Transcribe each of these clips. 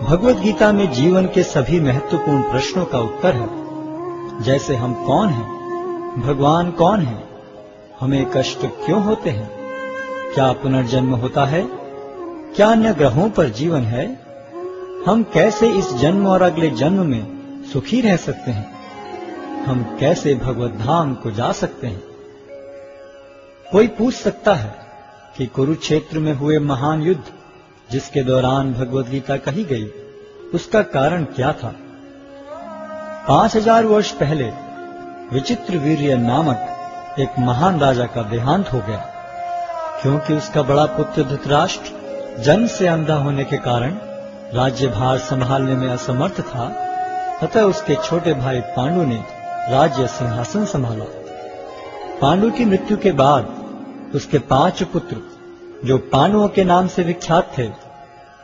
भगवद गीता में जीवन के सभी महत्वपूर्ण प्रश्नों का उत्तर है। जैसे हम कौन हैं, भगवान कौन है, हमें कष्ट क्यों होते हैं, क्या पुनर्जन्म होता है, क्या अन्य ग्रहों पर जीवन है, हम कैसे इस जन्म और अगले जन्म में सुखी रह सकते हैं, हम कैसे भगवत धाम को जा सकते हैं। कोई पूछ सकता है कि कुरुक्षेत्र में हुए महान युद्ध जिसके दौरान भगवद गीता कही गई, उसका कारण क्या था। 5000 वर्ष पहले विचित्रवीर्य नामक एक महान राजा का देहांत हो गया। क्योंकि उसका बड़ा पुत्र धृतराष्ट्र जन्म से अंधा होने के कारण राज्यभार संभालने में असमर्थ था, अतः उसके छोटे भाई पांडु ने राज्य सिंहासन संभाला। पांडु की मृत्यु के बाद उसके 5 पुत्र, जो पांडवों के नाम से विख्यात थे,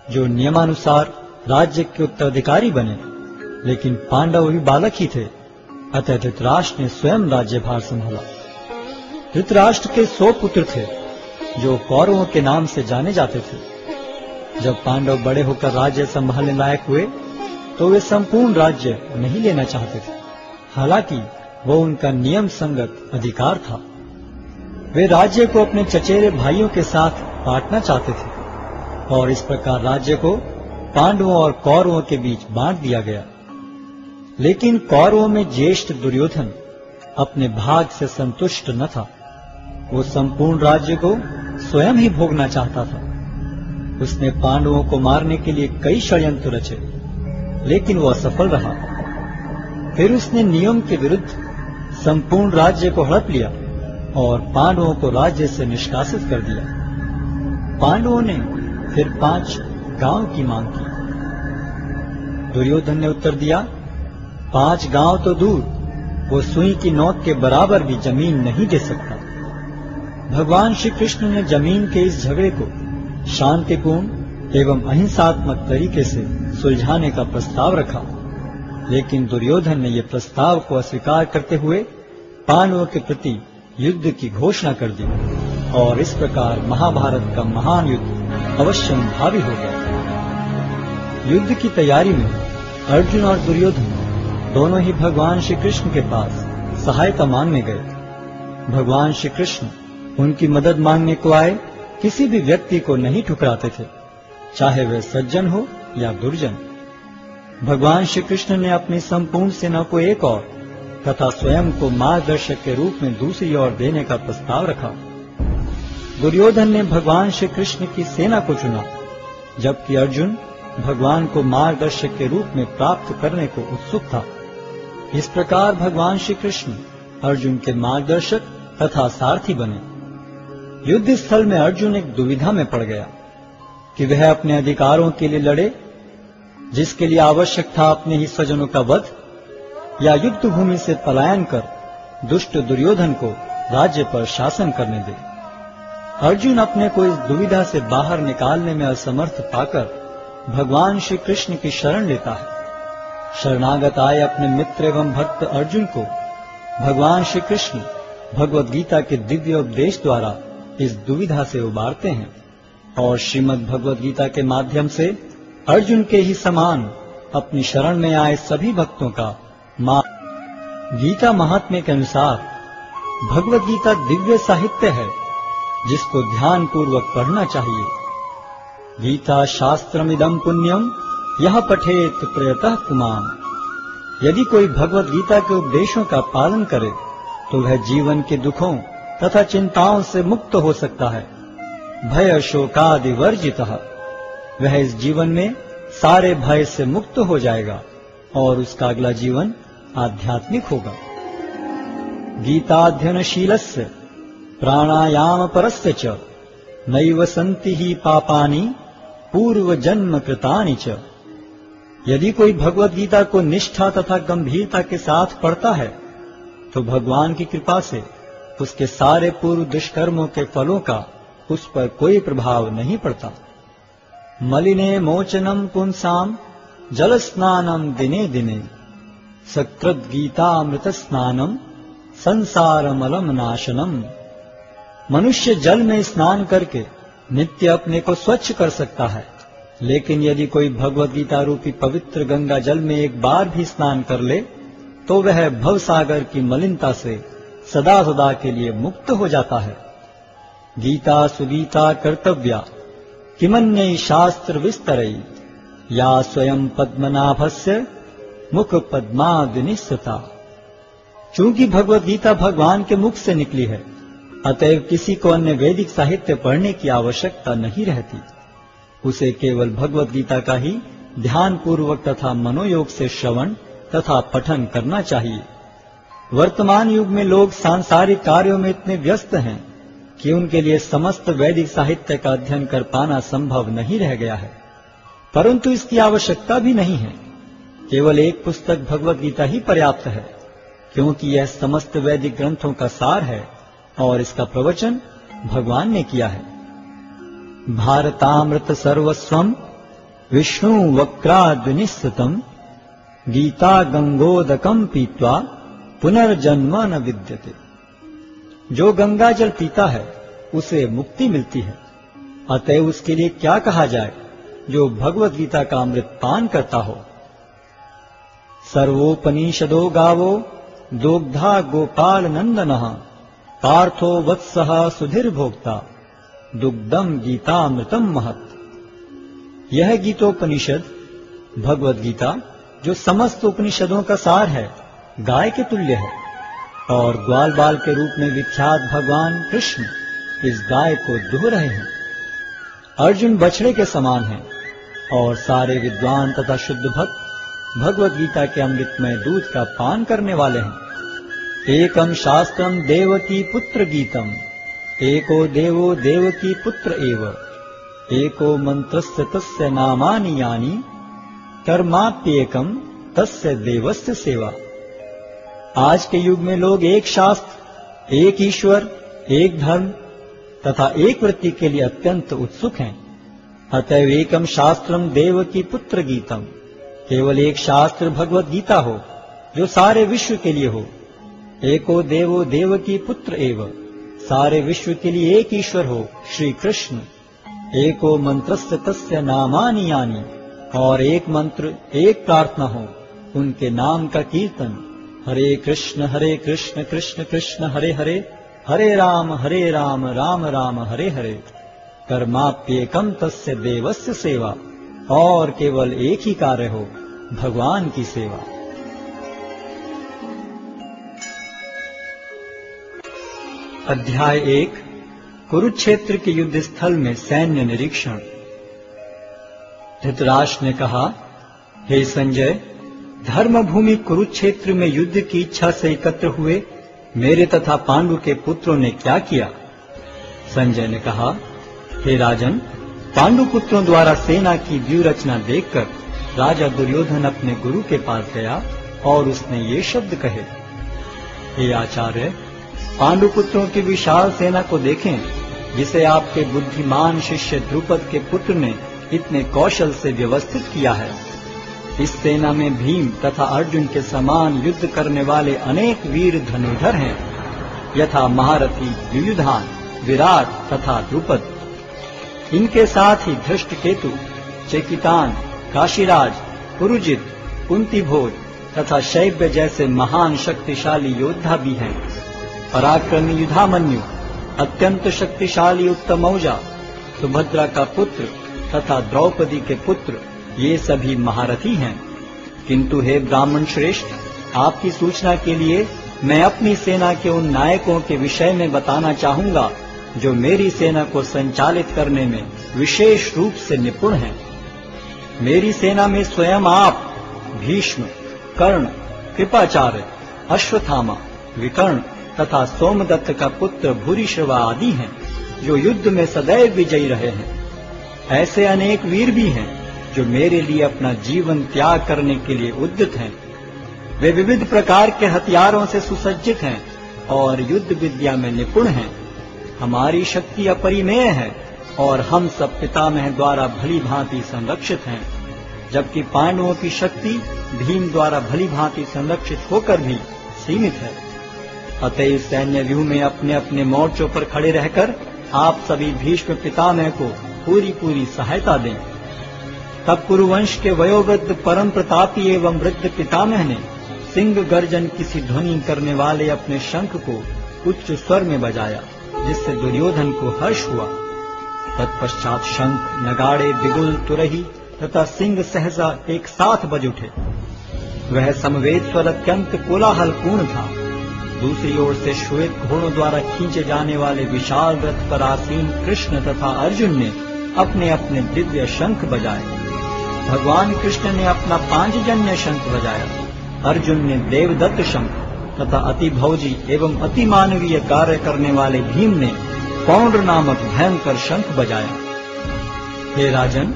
जो नियमानुसार राज्य के उत्तराधिकारी बने, लेकिन पांडव भी बालक ही थे, अतः धृतराष्ट्र ने स्वयं राज्यभार संभाला। धृतराष्ट्र के 100 पुत्र थे, जो कौरवों के नाम से जाने जाते थे। जब पांडव बड़े होकर राज्य संभालने लायक हुए, तो वे संपूर्ण राज्य नहीं लेना चाहते थे, हालांकि वो उनका नियम संगत अधिकार था। वे राज्य को अपने चचेरे भाइयों के साथ बांटना चाहते थे, और इस प्रकार राज्य को पांडवों और कौरवों के बीच बांट दिया गया। लेकिन कौरवों में ज्येष्ठ दुर्योधन अपने भाग से संतुष्ट न था। वो संपूर्ण राज्य को स्वयं ही भोगना चाहता था। उसने पांडवों को मारने के लिए कई षड्यंत्र रचे, लेकिन वो असफल रहा। फिर उसने नियम के विरुद्ध संपूर्ण राज्य को हड़प लिया और पांडवों को राज्य से निष्कासित कर दिया। पांडवों ने फिर 5 गांव की मांग की। दुर्योधन ने उत्तर दिया, 5 गांव तो दूर, वो सुई की नोक के बराबर भी जमीन नहीं दे सकता। भगवान श्री कृष्ण ने जमीन के इस झगड़े को शांतिपूर्ण एवं अहिंसात्मक तरीके से सुलझाने का प्रस्ताव रखा, लेकिन दुर्योधन ने यह प्रस्ताव को अस्वीकार करते हुए पांडवों के प्रति युद्ध की घोषणा कर दी, और इस प्रकार महाभारत का महान युद्ध अवश्यंभावी हो गया। युद्ध की तैयारी में अर्जुन और दुर्योधन दोनों ही भगवान श्री कृष्ण के पास सहायता मांगने गए। भगवान श्री कृष्ण उनकी मदद मांगने को आए किसी भी व्यक्ति को नहीं ठुकराते थे, चाहे वह सज्जन हो या दुर्जन। भगवान श्री कृष्ण ने अपनी संपूर्ण सेना को एक ओर तथा स्वयं को मार्गदर्शक के रूप में दूसरी ओर देने का प्रस्ताव रखा। दुर्योधन ने भगवान श्री कृष्ण की सेना को चुना, जबकि अर्जुन भगवान को मार्गदर्शक के रूप में प्राप्त करने को उत्सुक था। इस प्रकार भगवान श्री कृष्ण अर्जुन के मार्गदर्शक तथा सारथी बने। युद्ध स्थल में अर्जुन एक दुविधा में पड़ गया कि वह अपने अधिकारों के लिए लड़े, जिसके लिए आवश्यक था अपने ही स्वजनों का वध, या युद्ध भूमि से पलायन कर दुष्ट दुर्योधन को राज्य पर शासन करने दे। अर्जुन अपने को इस दुविधा से बाहर निकालने में असमर्थ पाकर भगवान श्री कृष्ण की शरण लेता है। शरणागत आए अपने मित्र एवं भक्त अर्जुन को भगवान श्री कृष्ण भगवद गीता के दिव्य उपदेश द्वारा इस दुविधा से उबारते हैं, और श्रीमद् भगवद गीता के माध्यम से अर्जुन के ही समान अपनी शरण में आए सभी भक्तों का गीता महात्म्य के अनुसार भगवद गीता दिव्य साहित्य है, जिसको ध्यान पूर्वक पढ़ना चाहिए। गीता शास्त्रमिदं पुण्यम यह पठेत प्रयतः पुमान्। यदि कोई भगवद गीता के उपदेशों का पालन करे तो वह जीवन के दुखों तथा चिंताओं से मुक्त हो सकता है। भय शोकादि वर्जितः, वह इस जीवन में सारे भय से मुक्त हो जाएगा और उसका अगला जीवन आध्यात्मिक होगा। गीताध्ययनशीलस्य प्राणायाम परस्य च नैव सन्ति ही पापानि पूर्व जन्म कृतानि च। यदि कोई भगवद गीता को निष्ठा तथा गंभीरता के साथ पढ़ता है तो भगवान की कृपा से उसके सारे पूर्व दुष्कर्मों के फलों का उस पर कोई प्रभाव नहीं पड़ता। मलिने मोचनम पुंसाम जल स्नानम दिने दिने सकृत गीतामृत स्नानम संसारमलम नाशनम। मनुष्य जल में स्नान करके नित्य अपने को स्वच्छ कर सकता है, लेकिन यदि कोई भगवद गीता रूपी पवित्र गंगा जल में एक बार भी स्नान कर ले तो वह भवसागर की मलिनता से सदा सदा के लिए मुक्त हो जाता है। गीता सुगीता कर्तव्या किमन्यै शास्त्र विस्तरै या स्वयं पद्मनाभस्य मुख पद्मादिनिस्सता। चूंकि भगवद गीता भगवान के मुख से निकली है, अतएव किसी को अन्य वैदिक साहित्य पढ़ने की आवश्यकता नहीं रहती। उसे केवल भगवद गीता का ही ध्यान पूर्वक तथा मनोयोग से श्रवण तथा पठन करना चाहिए। वर्तमान युग में लोग सांसारिक कार्यों में इतने व्यस्त हैं कि उनके लिए समस्त वैदिक साहित्य का अध्ययन कर पाना संभव नहीं रह गया है, परंतु इसकी आवश्यकता भी नहीं है। केवल एक पुस्तक भगवद गीता ही पर्याप्त है, क्योंकि यह समस्त वैदिक ग्रंथों का सार है और इसका प्रवचन भगवान ने किया है। भारतामृत सर्वस्वम विष्णु वक्राद्विनिश्चितम गीता गंगोदकम पीत्वा पुनर्जन्म न विद्यते। जो गंगा जल पीता है उसे मुक्ति मिलती है, अतएव उसके लिए क्या कहा जाए जो भगवद गीता का अमृत पान करता हो। सर्वोपनिषदो गावो दोग्धा गोपाल नंदनः पार्थो वत्सः सुधीर भोक्ता दुग्धम गीतामृतम महत्। यह गीतोपनिषद भगवद गीता जो समस्त उपनिषदों का सार है, गाय के तुल्य है और ग्वाल बाल के रूप में विख्यात भगवान कृष्ण इस गाय को दुह रहे हैं। अर्जुन बछड़े के समान है और सारे विद्वान तथा शुद्ध भक्त भगवद गीता के अमृतमय दूध का पान करने वाले हैं। एकम शास्त्रम देवकी पुत्र गीतम एको देवो देवकी पुत्र एव एको मंत्रस्य तस्य नामानि यानि कर्माप्येकम तस्य देवस्य सेवा। आज के युग में लोग एक शास्त्र, एक ईश्वर, एक धर्म तथा एक वृत्ति के लिए अत्यंत उत्सुक हैं। अतएव एकम शास्त्रम देवकी पुत्र गीतम, केवल एक शास्त्र भगवद गीता हो जो सारे विश्व के लिए हो। एको देवो देवकी पुत्र एव, सारे विश्व के लिए एक ईश्वर हो श्री कृष्ण। एको मंत्रस्य तस्य नामानि यानि, और एक मंत्र एक प्रार्थना हो उनके नाम का कीर्तन। हरे कृष्ण कृष्ण कृष्ण हरे हरे, हरे राम राम राम हरे हरे। कर्माप्येकम तस्य देवस्य सेवा, और केवल एक ही कार्य हो भगवान की सेवा। अध्याय 1 कुरुक्षेत्र के युद्ध स्थल में सैन्य निरीक्षण। धृतराष्ट्र ने कहा, हे संजय, धर्मभूमि कुरुक्षेत्र में युद्ध की इच्छा से एकत्र हुए मेरे तथा पांडु के पुत्रों ने क्या किया? संजय ने कहा, हे राजन, पांडु पुत्रों द्वारा सेना की व्यूह देखकर राजा दुर्योधन अपने गुरु के पास गया और उसने ये शब्द कहे, हे आचार्य, पांडु पुत्रों की विशाल सेना को देखें, जिसे आपके बुद्धिमान शिष्य द्रुपद के पुत्र ने इतने कौशल से व्यवस्थित किया है। इस सेना में भीम तथा अर्जुन के समान युद्ध करने वाले अनेक वीर धनुर्धर हैं, यथा महारथी युयुधान, विराट तथा द्रुपद। इनके साथ ही धृष्टकेतु, चेकितान, काशीराज, पुरुजित, कुंतीभोज तथा शैब्य जैसे महान शक्तिशाली योद्धा भी हैं। पराक्रमी युधामन्यु, अत्यंत शक्तिशाली उत्तमौजा, सुभद्रा का पुत्र तथा द्रौपदी के पुत्र, ये सभी महारथी हैं। किंतु हे ब्राह्मण श्रेष्ठ, आपकी सूचना के लिए मैं अपनी सेना के उन नायकों के विषय में बताना चाहूंगा जो मेरी सेना को संचालित करने में विशेष रूप से निपुण हैं। मेरी सेना में स्वयं आप, भीष्म, कर्ण, कृपाचार्य, अश्वत्थामा, विकर्ण तथा सोमदत्त का पुत्र भूरिश्रवा आदि हैं, जो युद्ध में सदैव विजयी रहे हैं। ऐसे अनेक वीर भी हैं जो मेरे लिए अपना जीवन त्याग करने के लिए उद्यत हैं। वे विविध प्रकार के हथियारों से सुसज्जित हैं और युद्ध विद्या में निपुण हैं। हमारी शक्ति अपरिमेय है और हम सब पितामह द्वारा भली भांति संरक्षित हैं, जबकि पांडवों की शक्ति भीम द्वारा भली भांति संरक्षित होकर भी सीमित है। अतः इस सैन्य व्यूह में अपने अपने मोर्चों पर खड़े रहकर आप सभी भीष्म पितामह को पूरी पूरी सहायता दें। तब कुरुवंश के वयोवृद्ध परम प्रतापी एवं वृद्ध पितामह ने सिंह गर्जन किसी ध्वनि करने वाले अपने शंख को उच्च स्वर में बजाया, जिससे दुर्योधन को हर्ष हुआ। तत्पश्चात शंख, नगाड़े, बिगुल, तुरही तथा सिंह सहसा एक साथ बज उठे। वह समवेत स्वर अत्यंत कोलाहलपूर्ण था। दूसरी ओर से श्वेत घोड़ों द्वारा खींचे जाने वाले विशाल रथ पर आसीन कृष्ण तथा अर्जुन ने अपने अपने दिव्य शंख बजाए। भगवान कृष्ण ने अपना पांचजन्य शंख बजाया, अर्जुन ने देवदत्त शंख तथा अति भौजी एवं अति मानवीय कार्य करने वाले भीम ने पौंड्र नामक भयंकर शंख बजाया। हे राजन,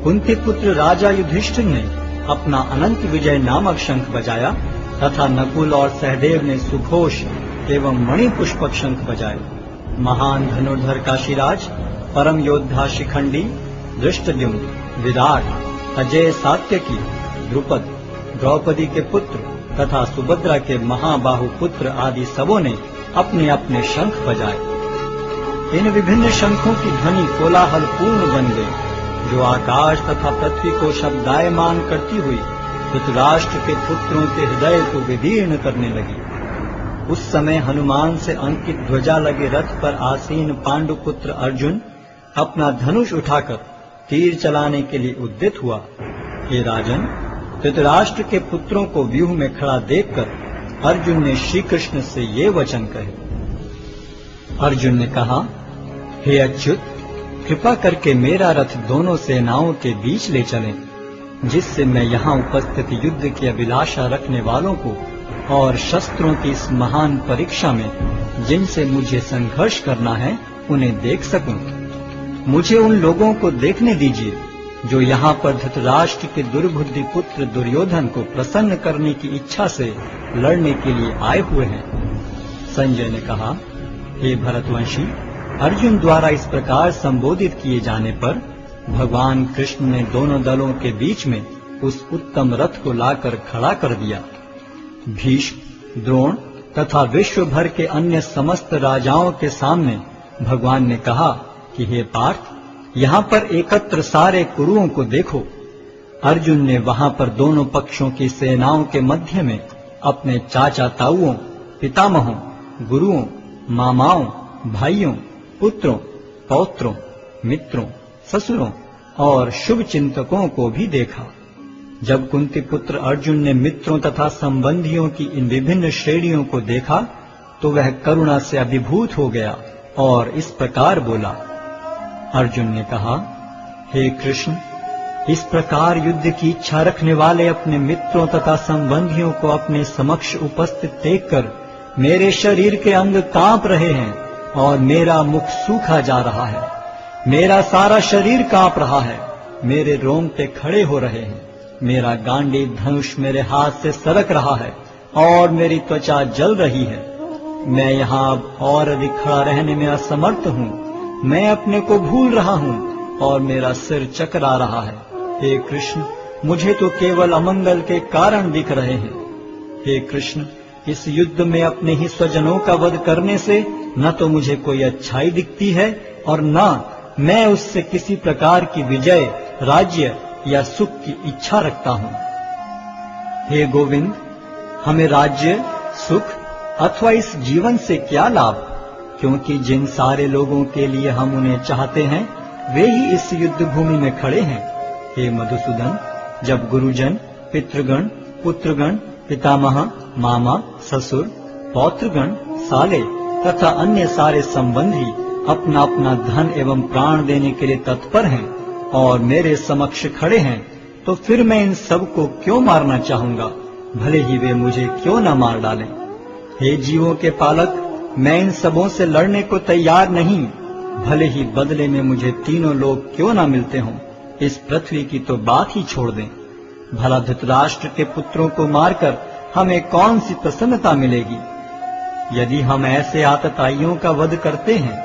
कुंती पुत्र राजा युधिष्ठिर ने अपना अनंत विजय नामक शंख बजाया तथा नकुल और सहदेव ने सुघोष एवं मणिपुष्पक शंख बजाए। महान धनुर्धर काशीराज, परम योद्धा शिखंडी, धृष्टद्युम्न, विराट, अजय सात्यकी, द्रुपद, द्रौपदी के पुत्र तथा सुभद्रा के महाबाहु पुत्र आदि सबों ने अपने अपने शंख बजाए। इन विभिन्न शंखों की ध्वनि कोलाहलपूर्ण बन गई, जो आकाश तथा पृथ्वी को शब्दायमान करती हुई धृतराष्ट्र के पुत्रों के हृदय को विदीर्ण करने लगी। उस समय हनुमान से अंकित ध्वजा लगे रथ पर आसीन पांडुपुत्र अर्जुन अपना धनुष उठाकर तीर चलाने के लिए उद्यत हुआ। हे राजन, धृतराष्ट्र के पुत्रों को व्यूह में खड़ा देखकर अर्जुन ने श्री कृष्ण से ये वचन कहे। अर्जुन ने कहा, हे अच्युत, कृपा करके मेरा रथ दोनों सेनाओं के बीच ले चलें, जिससे मैं यहाँ उपस्थित युद्ध की अभिलाषा रखने वालों को और शस्त्रों की इस महान परीक्षा में जिनसे मुझे संघर्ष करना है उन्हें देख सकूं। मुझे उन लोगों को देखने दीजिए जो यहाँ पर धृतराष्ट्र के दुर्बुद्धि पुत्र दुर्योधन को प्रसन्न करने की इच्छा से लड़ने के लिए आए हुए हैं। संजय ने कहा, हे भरतवंशी, अर्जुन द्वारा इस प्रकार संबोधित किए जाने पर भगवान कृष्ण ने दोनों दलों के बीच में उस उत्तम रथ को लाकर खड़ा कर दिया। भीष्म, द्रोण तथा विश्व भर के अन्य समस्त राजाओं के सामने भगवान ने कहा कि हे पार्थ, यहाँ पर एकत्र सारे कुरुओं को देखो। अर्जुन ने वहाँ पर दोनों पक्षों की सेनाओं के मध्य में अपने चाचा ताऊओं, पितामहों, गुरुओं, मामाओं, भाइयों, पुत्रों, पौत्रों, मित्रों, ससुरों और शुभ चिंतकों को भी देखा। जब कुंती पुत्र अर्जुन ने मित्रों तथा संबंधियों की इन विभिन्न श्रेणियों को देखा तो वह करुणा से अभिभूत हो गया और इस प्रकार बोला। अर्जुन ने कहा, हे कृष्ण, इस प्रकार युद्ध की इच्छा रखने वाले अपने मित्रों तथा संबंधियों को अपने समक्ष उपस्थित देखकर मेरे शरीर के अंग कांप रहे हैं और मेरा मुख सूखा जा रहा है। मेरा सारा शरीर कांप रहा है, मेरे रोंगटे खड़े हो रहे हैं, मेरा गांडीव धनुष मेरे हाथ से सरक रहा है और मेरी त्वचा जल रही है। मैं यहाँ अब और अधिक खड़ा रहने में असमर्थ हूँ। मैं अपने को भूल रहा हूँ और मेरा सिर चकरा रहा है। हे कृष्ण, मुझे तो केवल अमंगल के कारण दिख रहे हैं। हे कृष्ण, इस युद्ध में अपने ही स्वजनों का वध करने से न तो मुझे कोई अच्छाई दिखती है और न मैं उससे किसी प्रकार की विजय, राज्य या सुख की इच्छा रखता हूँ। हे गोविंद, हमें राज्य, सुख अथवा इस जीवन से क्या लाभ, क्योंकि जिन सारे लोगों के लिए हम उन्हें चाहते हैं वे ही इस युद्ध भूमि में खड़े हैं। हे मधुसूदन, जब गुरुजन, पितृगण, पुत्रगण, पितामह, मामा, ससुर, पौत्रगण, साले तथा अन्य सारे संबंधी अपना अपना धन एवं प्राण देने के लिए तत्पर हैं और मेरे समक्ष खड़े हैं, तो फिर मैं इन सब को क्यों मारना चाहूंगा, भले ही वे मुझे क्यों न मार डालें। हे जीवों के पालक, मैं इन सबों से लड़ने को तैयार नहीं, भले ही बदले में मुझे तीनों लोग क्यों न मिलते हों। इस पृथ्वी की तो बात ही छोड़ दें। भला धृतराष्ट्र के पुत्रों को मारकर हमें कौन सी प्रसन्नता मिलेगी। यदि हम ऐसे आतताइयों का वध करते हैं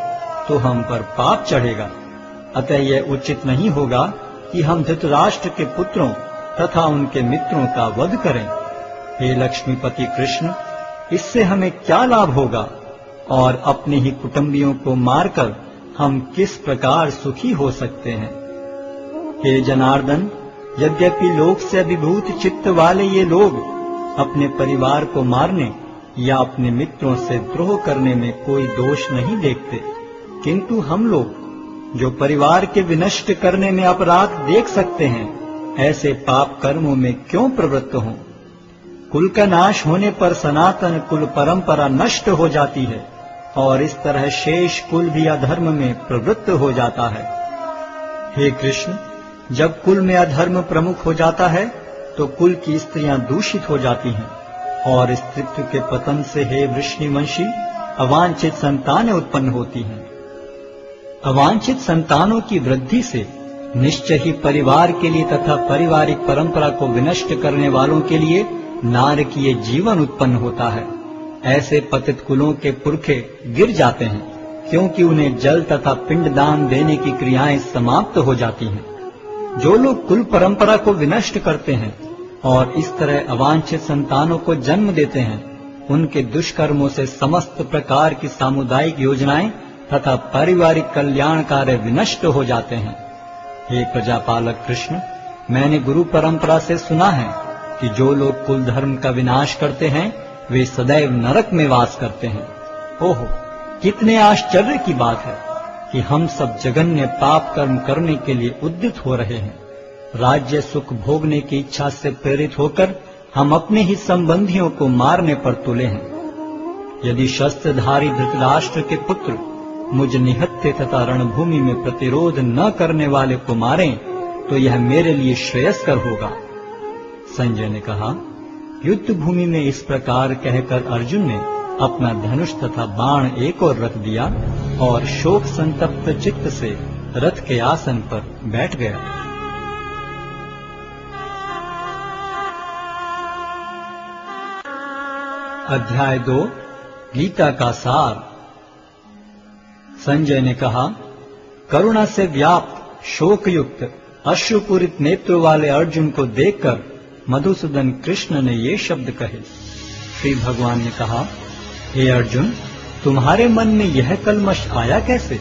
तो हम पर पाप चढ़ेगा। अतः यह उचित नहीं होगा कि हम धृतराष्ट्र के पुत्रों तथा उनके मित्रों का वध करें। हे लक्ष्मीपति कृष्ण, इससे हमें क्या लाभ होगा और अपने ही कुटुंबियों को मारकर हम किस प्रकार सुखी हो सकते हैं। हे जनार्दन, यद्यपि लोक से अभिभूत चित्त वाले ये लोग अपने परिवार को मारने या अपने मित्रों से द्रोह करने में कोई दोष नहीं देखते, किंतु हम लोग जो परिवार के विनष्ट करने में अपराध देख सकते हैं, ऐसे पाप कर्मों में क्यों प्रवृत्त हों? कुल का नाश होने पर सनातन कुल परंपरा नष्ट हो जाती है और इस तरह शेष कुल भी अधर्म में प्रवृत्त हो जाता है। हे कृष्ण, जब कुल में अधर्म प्रमुख हो जाता है तो कुल की स्त्रियां दूषित हो जाती हैं और स्त्रीत्व के पतन से हे वृष्णिवंशी अवांछित संतानें उत्पन्न होती हैं। अवांछित संतानों की वृद्धि से निश्चय ही परिवार के लिए तथा पारिवारिक परंपरा को विनष्ट करने वालों के लिए नारकीय जीवन उत्पन्न होता है। ऐसे पतित कुलों के पुरखे गिर जाते हैं, क्योंकि उन्हें जल तथा पिंडदान देने की क्रियाएं समाप्त हो जाती हैं। जो लोग कुल परंपरा को विनष्ट करते हैं और इस तरह अवांछित संतानों को जन्म देते हैं, उनके दुष्कर्मों से समस्त प्रकार की सामुदायिक योजनाएं तथा पारिवारिक कल्याण कार्य विनष्ट हो जाते हैं। हे प्रजापालक कृष्ण, मैंने गुरु परंपरा से सुना है कि जो लोग कुल धर्म का विनाश करते हैं वे सदैव नरक में वास करते हैं। ओहो, कितने आश्चर्य की बात है कि हम सब जघन्य पाप कर्म करने के लिए उद्यत हो रहे हैं। राज्य सुख भोगने की इच्छा से प्रेरित होकर हम अपने ही संबंधियों को मारने पर तुले हैं। यदि शस्त्रधारी धृतराष्ट्र के पुत्र मुझ निहत्थे तथा रणभूमि में प्रतिरोध न करने वाले को मारें तो यह मेरे लिए श्रेयस्कर होगा। संजय ने कहा, युद्ध भूमि में इस प्रकार कहकर अर्जुन ने अपना धनुष तथा बाण एक ओर रख दिया और शोक संतप्त चित्त से रथ के आसन पर बैठ गया। अध्याय 2 गीता का सार। संजय ने कहा, करुणा से व्याप्त शोकयुक्त अश्रुपूरित नेत्रों वाले अर्जुन को देखकर मधुसूदन कृष्ण ने ये शब्द कहे। श्री भगवान ने कहा, हे अर्जुन, तुम्हारे मन में यह कलमश आया कैसे?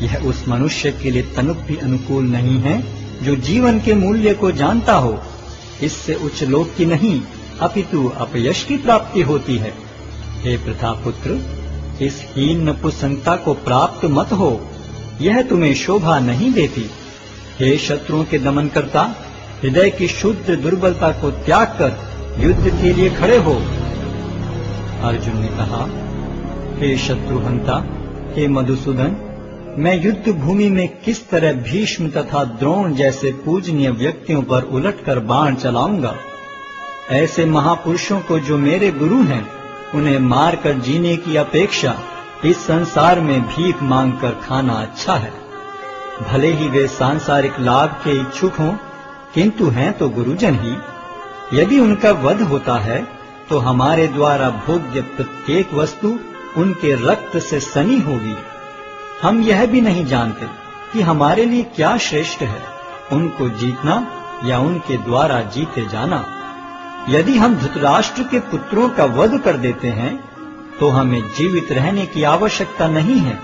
यह उस मनुष्य के लिए तनिक भी अनुकूल नहीं है जो जीवन के मूल्य को जानता हो। इससे उच्च लोक की नहीं अपितु अपयश की प्राप्ति होती है। हे प्रतापुत्र, इस हीन नपुंसकता को प्राप्त मत हो, यह तुम्हें शोभा नहीं देती। हे शत्रुओं के दमन करता, हृदय की शुद्ध दुर्बलता को त्याग कर युद्ध के लिए खड़े हो। अर्जुन ने कहा, हे शत्रुहंता, हे मधुसूदन, मैं युद्ध भूमि में किस तरह भीष्म तथा द्रोण जैसे पूजनीय व्यक्तियों पर उलटकर बाण चलाऊंगा? ऐसे महापुरुषों को जो मेरे गुरु हैं, उन्हें मारकर जीने की अपेक्षा इस संसार में भीख मांगकर खाना अच्छा है। भले ही वे सांसारिक लाभ के इच्छुक हों, किंतु हैं तो गुरुजन ही। यदि उनका वध होता है तो हमारे द्वारा भोग्य प्रत्येक वस्तु उनके रक्त से सनी होगी। हम यह भी नहीं जानते कि हमारे लिए क्या श्रेष्ठ है, उनको जीतना या उनके द्वारा जीते जाना। यदि हम धृतराष्ट्र के पुत्रों का वध कर देते हैं तो हमें जीवित रहने की आवश्यकता नहीं है,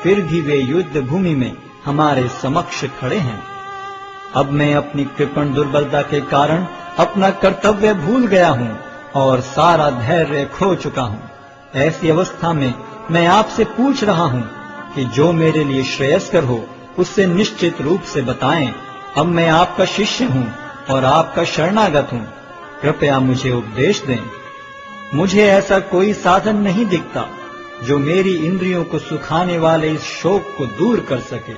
फिर भी वे युद्ध भूमि में हमारे समक्ष खड़े हैं। अब मैं अपनी कृपण दुर्बलता के कारण अपना कर्तव्य भूल गया हूँ और सारा धैर्य खो चुका हूँ। ऐसी अवस्था में मैं आपसे पूछ रहा हूँ कि जो मेरे लिए श्रेयस्कर हो उससे निश्चित रूप से बताएं। अब मैं आपका शिष्य हूँ और आपका शरणागत हूँ, कृपया मुझे उपदेश दें। मुझे ऐसा कोई साधन नहीं दिखता जो मेरी इंद्रियों को सुखाने वाले इस शोक को दूर कर सके।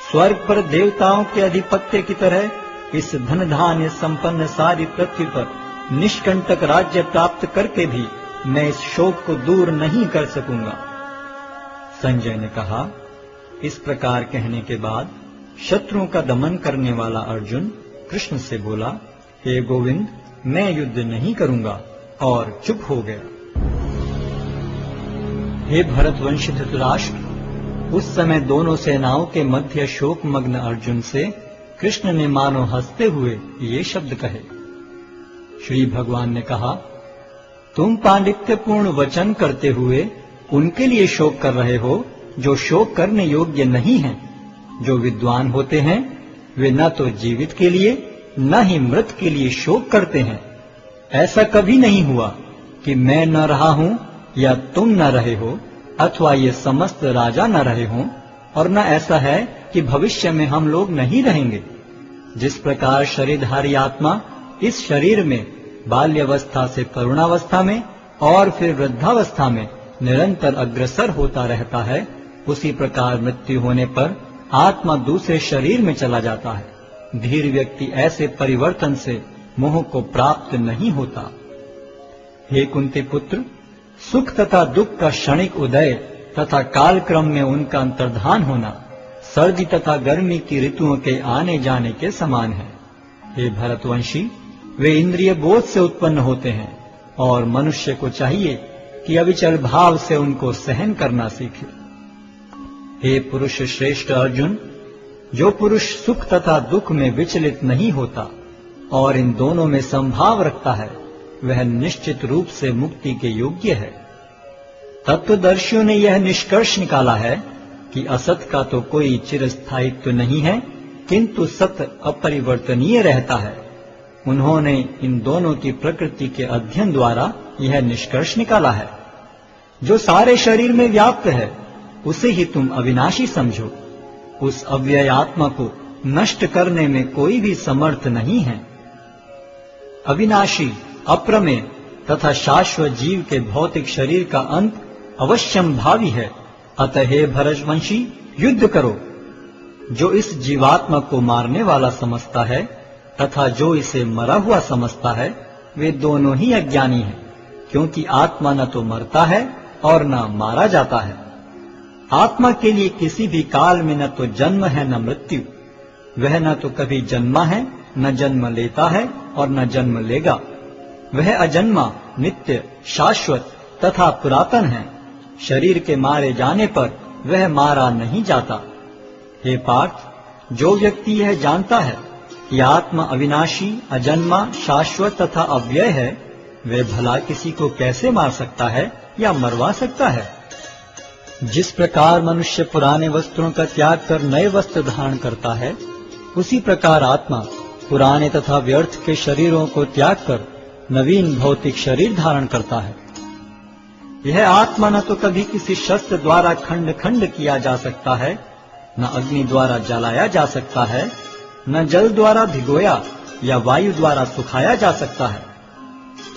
स्वर्ग पर देवताओं के अधिपत्य की तरह इस धन धान्य संपन्न सारी पृथ्वी पर निष्कंटक राज्य प्राप्त करके भी मैं इस शोक को दूर नहीं कर सकूंगा। संजय ने कहा, इस प्रकार कहने के बाद शत्रुओं का दमन करने वाला अर्जुन कृष्ण से बोला, हे गोविंद, मैं युद्ध नहीं करूंगा, और चुप हो गया। हे भरतवंशी धृतराष्ट्र, उस समय दोनों सेनाओं के मध्य शोकमग्न अर्जुन से कृष्ण ने मानो हंसते हुए ये शब्द कहे। श्री भगवान ने कहा, तुम पांडित्यपूर्ण वचन करते हुए उनके लिए शोक कर रहे हो जो शोक करने योग्य नहीं हैं। जो विद्वान होते हैं वे न तो जीवित के लिए न ही मृत के लिए शोक करते हैं। ऐसा कभी नहीं हुआ कि मैं न रहा हूं या तुम न रहे हो, अथवा ये समस्त राजा न रहे हों, और न ऐसा है कि भविष्य में हम लोग नहीं रहेंगे। जिस प्रकार शरीरधारी आत्मा इस शरीर में बाल्यावस्था से करुणावस्था में और फिर वृद्धावस्था में निरंतर अग्रसर होता रहता है, उसी प्रकार मृत्यु होने पर आत्मा दूसरे शरीर में चला जाता है। धीर व्यक्ति ऐसे परिवर्तन से मोह को प्राप्त नहीं होता। हे कुंती पुत्र, सुख तथा दुख का क्षणिक उदय तथा कालक्रम में उनका अंतर्धान होना सर्दी तथा गर्मी की ऋतुओं के आने जाने के समान है। हे भरतवंशी, वे इंद्रिय बोध से उत्पन्न होते हैं और मनुष्य को चाहिए कि अविचल भाव से उनको सहन करना सीखे। हे पुरुष श्रेष्ठ अर्जुन, जो पुरुष सुख तथा दुख में विचलित नहीं होता और इन दोनों में संभाव रखता है, वह निश्चित रूप से मुक्ति के योग्य है। तत्वदर्शियों ने यह निष्कर्ष निकाला है कि असत का तो कोई चिरस्थायित्व नहीं है, किंतु सत अपरिवर्तनीय रहता है। उन्होंने इन दोनों की प्रकृति के अध्ययन द्वारा यह निष्कर्ष निकाला है। जो सारे शरीर में व्याप्त है, उसे ही तुम अविनाशी समझो। उस अव्यय आत्मा को नष्ट करने में कोई भी समर्थ नहीं है। अविनाशी, अप्रमेय तथा शाश्वत जीव के भौतिक शरीर का अंत अवश्यम भावी है। अतः हे भरतवंशी, युद्ध करो। जो इस जीवात्मा को मारने वाला समझता है तथा जो इसे मरा हुआ समझता है, वे दोनों ही अज्ञानी हैं, क्योंकि आत्मा न तो मरता है और न मारा जाता है। आत्मा के लिए किसी भी काल में न तो जन्म है न मृत्यु। वह न तो कभी जन्मा है, न जन्म लेता है और न जन्म लेगा। वह अजन्मा, नित्य, शाश्वत तथा पुरातन है। शरीर के मारे जाने पर वह मारा नहीं जाता। हे पार्थ, जो व्यक्ति यह जानता है कि आत्मा अविनाशी, अजन्मा, शाश्वत तथा अव्यय है, वह भला किसी को कैसे मार सकता है या मरवा सकता है। जिस प्रकार मनुष्य पुराने वस्त्रों का त्याग कर नए वस्त्र धारण करता है, उसी प्रकार आत्मा पुराने तथा व्यर्थ के शरीरों को त्याग कर नवीन भौतिक शरीर धारण करता है। यह आत्मा न तो कभी किसी शस्त्र द्वारा खंड खंड किया जा सकता है, न अग्नि द्वारा जलाया जा सकता है, न जल द्वारा भिगोया या वायु द्वारा सुखाया जा सकता है।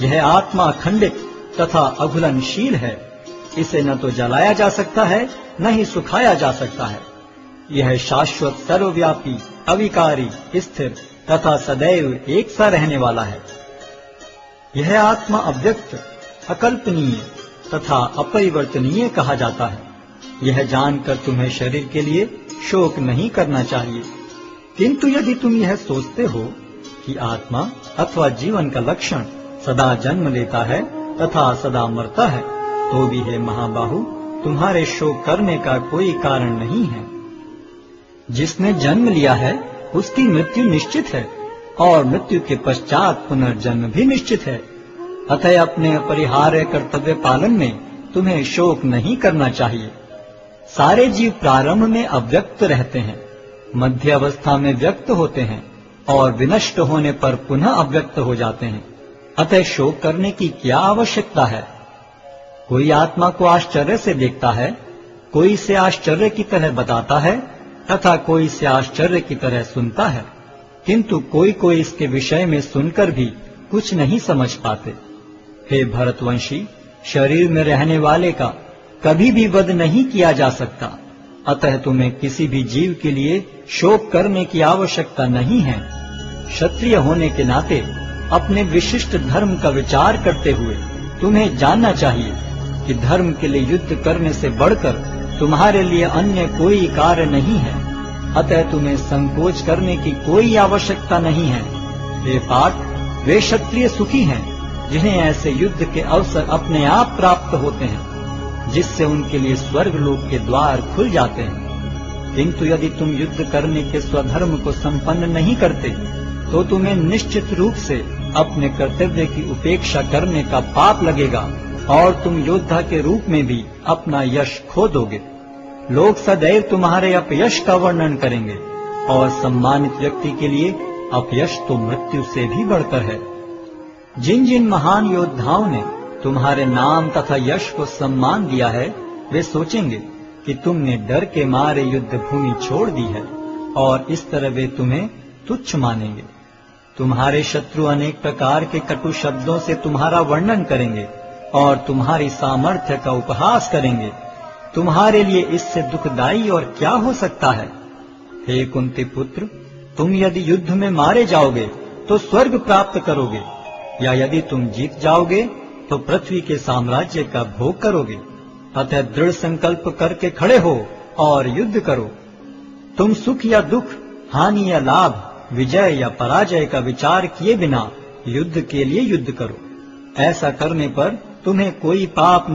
यह आत्मा अखंडित तथा अघुलनशील है। इसे न तो जलाया जा सकता है, न ही सुखाया जा सकता है। यह शाश्वत, सर्वव्यापी, अविकारी, स्थिर तथा सदैव एक सा रहने वाला है। यह आत्मा अव्यक्त, अकल्पनीय तथा अपरिवर्तनीय कहा जाता है। यह जानकर तुम्हें शरीर के लिए शोक नहीं करना चाहिए। किंतु यदि तुम यह सोचते हो कि आत्मा अथवा जीवन का लक्षण सदा जन्म लेता है तथा सदा मरता है, तो भी हे महाबाहु, तुम्हारे शोक करने का कोई कारण नहीं है। जिसने जन्म लिया है उसकी मृत्यु निश्चित है और मृत्यु के पश्चात पुनर्जन्म भी निश्चित है। अतः अपने अपरिहार्य कर्तव्य पालन में तुम्हें शोक नहीं करना चाहिए। सारे जीव प्रारंभ में अव्यक्त रहते हैं, मध्य अवस्था में व्यक्त होते हैं और विनष्ट होने पर पुनः अव्यक्त हो जाते हैं। अतः शोक करने की क्या आवश्यकता है। कोई आत्मा को आश्चर्य से देखता है, कोई इसे आश्चर्य की तरह बताता है तथा कोई इसे आश्चर्य की तरह सुनता है, किंतु कोई कोई इसके विषय में सुनकर भी कुछ नहीं समझ पाते। हे भरतवंशी, शरीर में रहने वाले का कभी भी वध नहीं किया जा सकता। अतः तुम्हें किसी भी जीव के लिए शोक करने की आवश्यकता नहीं है। क्षत्रिय होने के नाते अपने विशिष्ट धर्म का विचार करते हुए तुम्हें जानना चाहिए कि धर्म के लिए युद्ध करने से बढ़कर तुम्हारे लिए अन्य कोई कार्य नहीं है। अतः तुम्हें संकोच करने की कोई आवश्यकता नहीं है। हे पार्थ, वे क्षत्रिय सुखी हैं जिन्हें ऐसे युद्ध के अवसर अपने आप प्राप्त होते हैं, जिससे उनके लिए स्वर्ग लोक के द्वार खुल जाते हैं। किंतु यदि तुम युद्ध करने के स्वधर्म को संपन्न नहीं करते, तो तुम्हें निश्चित रूप से अपने कर्तव्य की उपेक्षा करने का पाप लगेगा और तुम योद्धा के रूप में भी अपना यश खो दोगे। लोग सदैव तुम्हारे अपयश का वर्णन करेंगे, और सम्मानित व्यक्ति के लिए अपयश तो मृत्यु से भी बढ़कर है। जिन जिन महान योद्धाओं ने तुम्हारे नाम तथा यश को सम्मान दिया है, वे सोचेंगे कि तुमने डर के मारे युद्ध भूमि छोड़ दी है, और इस तरह वे तुम्हें तुच्छ मानेंगे। तुम्हारे शत्रु अनेक प्रकार के कटु शब्दों से तुम्हारा वर्णन करेंगे और तुम्हारी सामर्थ्य का उपहास करेंगे। तुम्हारे लिए इससे दुखदाई और क्या हो सकता है? हे कुंती पुत्र, तुम यदि युद्ध में मारे जाओगे तो स्वर्ग प्राप्त करोगे, या यदि तुम जीत जाओगे तो पृथ्वी के साम्राज्य का भोग करोगे। अतः दृढ़ संकल्प करके खड़े हो और युद्ध करो। तुम सुख या दुख, हानि या लाभ, विजय या पराजय का विचार किए बिना युद्ध के लिए युद्ध करो। ऐसा करने पर तुम्हें कोई पाप